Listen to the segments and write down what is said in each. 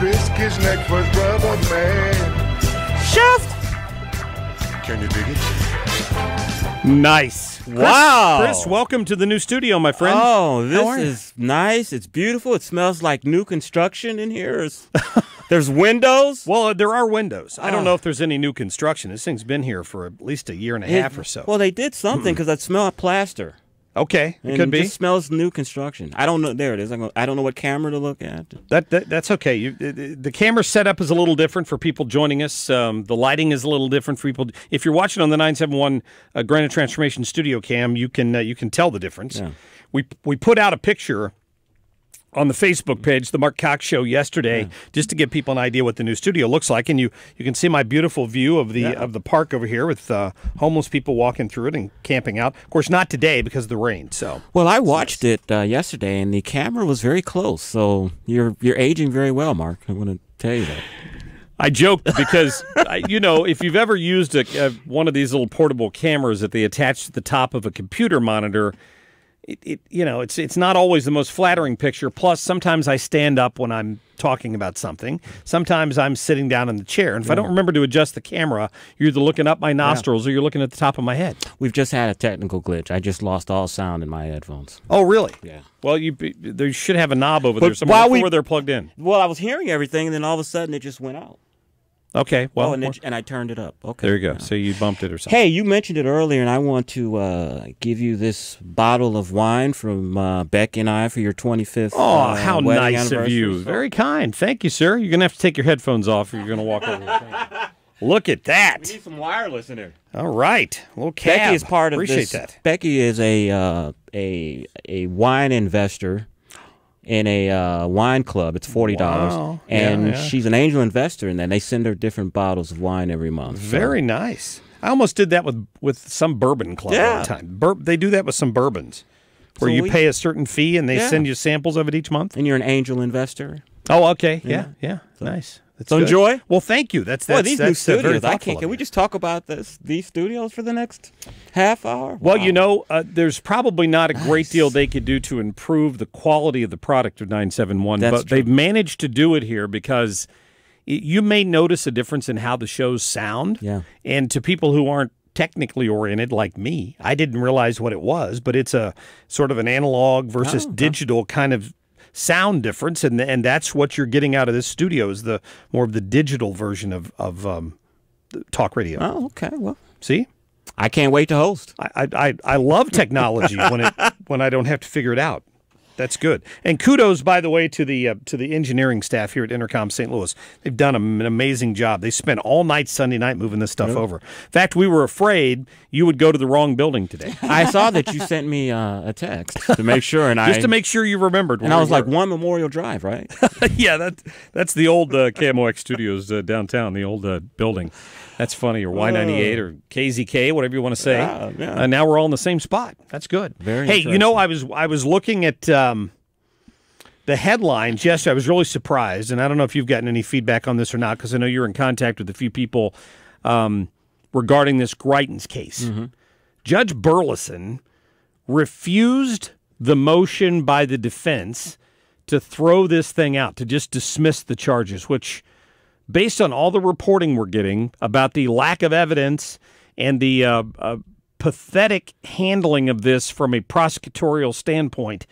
risk his neck for his brother, man. Chef! Can you dig it? Nice. Wow. Chris, welcome to the new studio, my friend. Oh, this is nice. It's beautiful. It smells like new construction in here. There's windows. Well, there are windows. I don't know if there's any new construction. This thing's been here for at least a year and a half or so. Well, they did something because I smell plaster. Okay, it could be. It just smells new construction. I don't know. There it is. I don't know what camera to look at. That's okay. The camera setup is a little different for people joining us. The lighting is a little different for people. If you're watching on the 971 Granite Transformation Studio Cam, you can tell the difference. Yeah. We put out a picture on the Facebook page, the Marc Cox Show, yesterday, just to give people an idea what the new studio looks like, and you can see my beautiful view of the park over here with homeless people walking through it and camping out. Of course, not today because of the rain. So, well, I watched it yesterday, and the camera was very close. So you're aging very well, Mark. I want to tell you that. I joked because, if you've ever used one of these little portable cameras that they attach to the top of a computer monitor, it's not always the most flattering picture. Plus, sometimes I stand up when I'm talking about something. Sometimes I'm sitting down in the chair. And if I don't remember to adjust the camera, you're either looking up my nostrils or you're looking at the top of my head. We've just had a technical glitch. I just lost all sound in my headphones. Oh, really? Yeah. Well, they should have a knob over there somewhere where they're plugged in. Well, I was hearing everything, and then all of a sudden it just went out. Okay, well, and I turned it up. Okay, there you go. So you bumped it or something. Hey, you mentioned it earlier, and I want to give you this bottle of wine from Becky and I for your 25th. Oh, how nice of you! So. Very kind. Thank you, sir. You're gonna have to take your headphones off, or you're gonna walk over. Look at that. We need some wireless in there. All right, a little cab. Becky is part of Appreciate that. Becky is a wine investor in a wine club. It's $40. Wow. And she's an angel investor in that. They send her different bottles of wine every month. Very nice. I almost did that with some bourbon club all the time. They do that with some bourbons where you pay a certain fee and they send you samples of it each month. And you're an angel investor? Oh, okay. Yeah. So, nice. That's so good. Enjoy. Well, thank you. That's these new studios. Can we just talk about these studios for the next half hour? Wow. Well, there's probably not a great deal they could do to improve the quality of the product of 971, but they've managed to do it here because you may notice a difference in how the shows sound. Yeah. And to people who aren't technically oriented like me, I didn't realize what it was, but it's a sort of an analog versus digital kind of sound difference, and that's what you're getting out of this studio is the more of the digital version of talk radio. Oh, okay. Well, see, I can't wait to host. I love technology when I don't have to figure it out. That's good. And kudos, by the way, to the engineering staff here at Intercom St. Louis. They've done an amazing job. They spent all night Sunday night moving this stuff over. In fact, we were afraid you would go to the wrong building today. I saw that you sent me a text to make sure, just to make sure you remembered. And I was like, 1 Memorial Drive, right? Yeah, that's the old KMOX Studios downtown, the old building. That's funny, or Y98 or KZK, whatever you want to say. Yeah. Now we're all in the same spot. That's good. Very Hey, I was looking at the headlines yesterday. I was really surprised, and I don't know if you've gotten any feedback on this or not, because I know you're in contact with a few people regarding this Greitens case. Mm-hmm. Judge Burleson refused the motion by the defense to throw this thing out, to just dismiss the charges, which, based on all the reporting we're getting about the lack of evidence and the pathetic handling of this from a prosecutorial standpoint,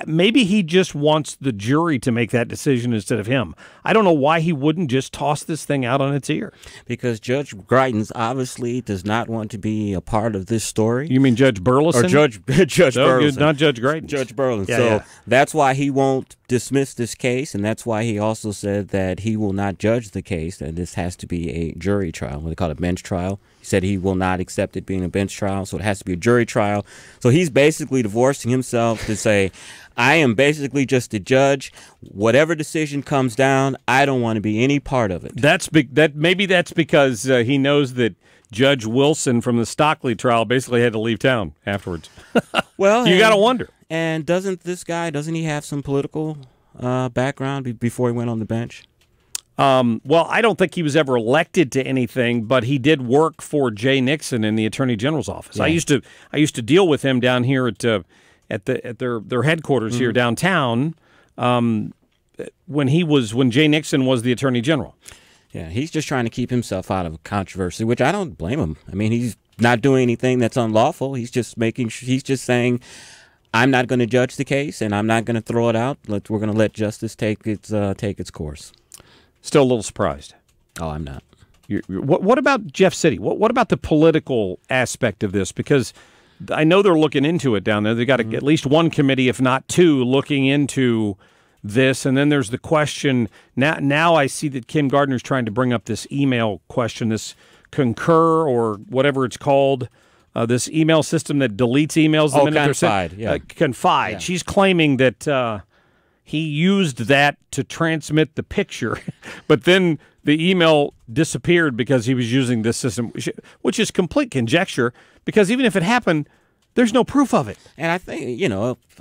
maybe he just wants the jury to make that decision instead of him. I don't know why he wouldn't just toss this thing out on its ear. Because Judge Greitens obviously does not want to be a part of this story. You mean Judge Burleson? Or Judge Burleson. Not Judge Greitens. Judge Burleson. Yeah, that's why he won't dismiss this case, and that's why he also said that he will not judge the case, and this has to be a jury trial, what they call a bench trial. He said he will not accept it being a bench trial, so it has to be a jury trial. So he's basically divorcing himself to say, I am basically just a judge. Whatever decision comes down, I don't want to be any part of it. Maybe that's because he knows that Judge Wilson from the Stockley trial basically had to leave town afterwards. Well, you got to wonder. And doesn't he have some political background before he went on the bench? Well, I don't think he was ever elected to anything, but he did work for Jay Nixon in the Attorney General's office. Yeah. I used to deal with him down here at their headquarters here downtown. when Jay Nixon was the Attorney General. Yeah, he's just trying to keep himself out of controversy, which I don't blame him. I mean, he's not doing anything that's unlawful. He's just saying, I'm not going to judge the case, and I'm not going to throw it out. We're going to let justice take its course. Still a little surprised. Oh, I'm not. What about Jeff City? What about the political aspect of this? Because I know they're looking into it down there. They got at least one committee, if not two, looking into this. And then there's the question. Now I see that Kim Gardner's trying to bring up this email question, this Concur or whatever it's called, this email system that deletes emails the minute they're sent. Confide. Yeah. She's claiming that he used that to transmit the picture, but then the email disappeared because he was using this system, which is complete conjecture, because even if it happened, there's no proof of it. And I think,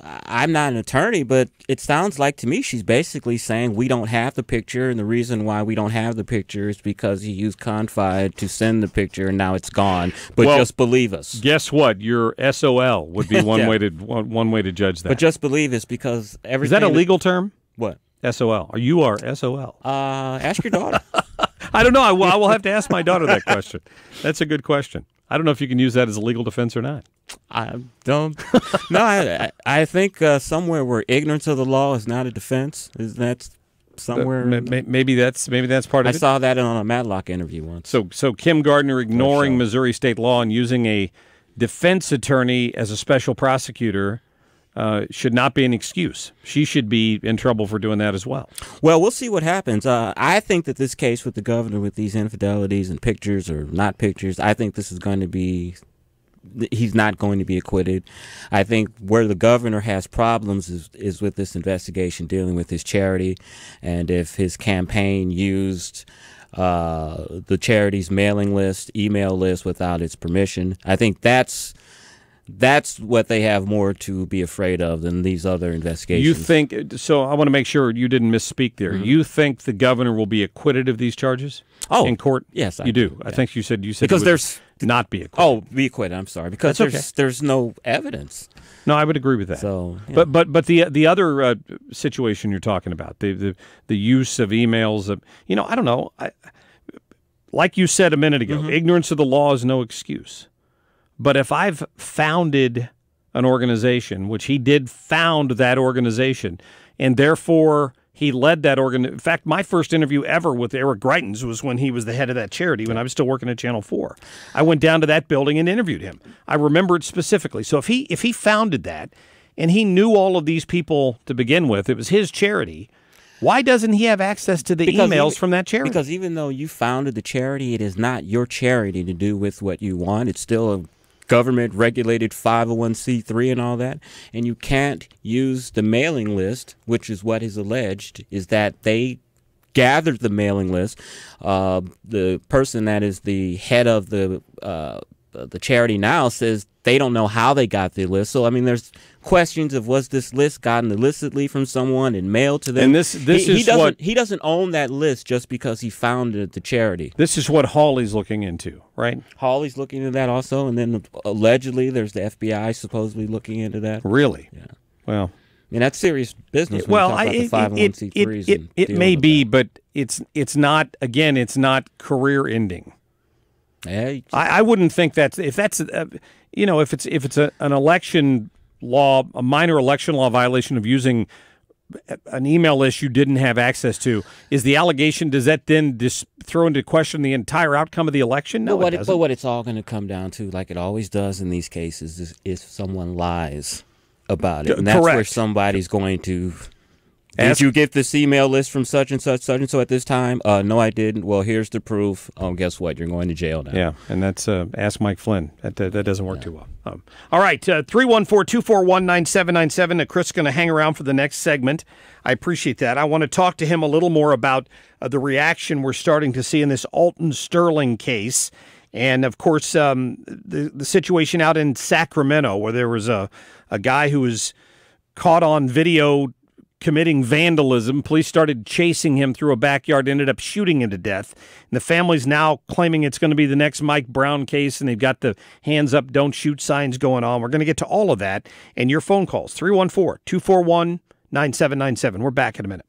I'm not an attorney, but it sounds like to me she's basically saying we don't have the picture, and the reason why we don't have the picture is because he used Confide to send the picture, and now it's gone. But just believe us. Guess what? Your SOL would be one way to judge that. But just believe us, because everything. Is that a legal term? What? SOL. Or you are SOL. Ask your daughter. I don't know. I will have to ask my daughter that question. That's a good question. I don't know if you can use that as a legal defense or not. I don't. No, I think somewhere where ignorance of the law is not a defense. Is that somewhere? Maybe that's part of it. I saw that on a Matlock interview once. So Kim Gardner ignoring Missouri state law and using a defense attorney as a special prosecutor should not be an excuse. She should be in trouble for doing that as well. Well, we'll see what happens. I think that this case with the governor, with these infidelities and pictures or not pictures, I think this is going to be. He's not going to be acquitted. I think where the governor has problems is with this investigation dealing with his charity, and if his campaign used the charity's mailing list, email list without its permission. I think that's what they have more to be afraid of than these other investigations. You think so? I want to make sure you didn't misspeak there. Mm-hmm. You think the governor will be acquitted of these charges? In court? Yes, you do. Yeah. I think you said because there's not be acquitted. Be acquitted. I'm sorry, because there's no evidence. No, I would agree with that. So, yeah. but the other situation you're talking about, the use of emails, I don't know. Like you said a minute ago, ignorance of the law is no excuse. But if I've founded an organization, which he did found that organization, and therefore he led that organization. In fact, my first interview ever with Eric Greitens was when he was the head of that charity when I was still working at Channel 4. I went down to that building and interviewed him. I remember it specifically. So if he founded that and he knew all of these people to begin with, it was his charity, why doesn't he have access to the emails from that charity? Because even though you founded the charity, it is not your charity to do with what you want. It's still a government-regulated 501c3 and all that, and you can't use the mailing list, which is what is alleged, is that they gathered the mailing list. The person that is the head of the charity now says they don't know how they got the list. So, I mean, there's questions of was this list gotten illicitly from someone and mailed to them? And he doesn't own that list just because he founded the charity. This is what Hawley's looking into, right? Hawley's looking into that also, and then allegedly there's the FBI supposedly looking into that. Really? Yeah. Well, I mean, that's serious business. When you talk about the 501c3s. It may be, but it's not. Again, it's not career ending. Yeah, I wouldn't think if it's an election law, a minor election law violation of using an email list you didn't have access to, is the allegation, does that then just throw into question the entire outcome of the election? No, it doesn't. But what it's all going to come down to, like it always does in these cases, is if someone lies about it. And that's where somebody's going to... Did you get this email list from such and such and so at this time? No, I didn't. Well, here's the proof. Guess what? You're going to jail now. Yeah, and that's Ask Mike Flynn. That doesn't work too well. All right, 314-241-9797. Chris is going to hang around for the next segment. I appreciate that. I want to talk to him a little more about the reaction we're starting to see in this Alton Sterling case. And, of course, the situation out in Sacramento where there was a guy who was caught on video committing vandalism. Police started chasing him through a backyard, ended up shooting him to death. And the family's now claiming it's going to be the next Mike Brown case, and they've got the hands up, don't shoot signs going on. We're going to get to all of that and your phone calls, 314-241-9797. We're back in a minute.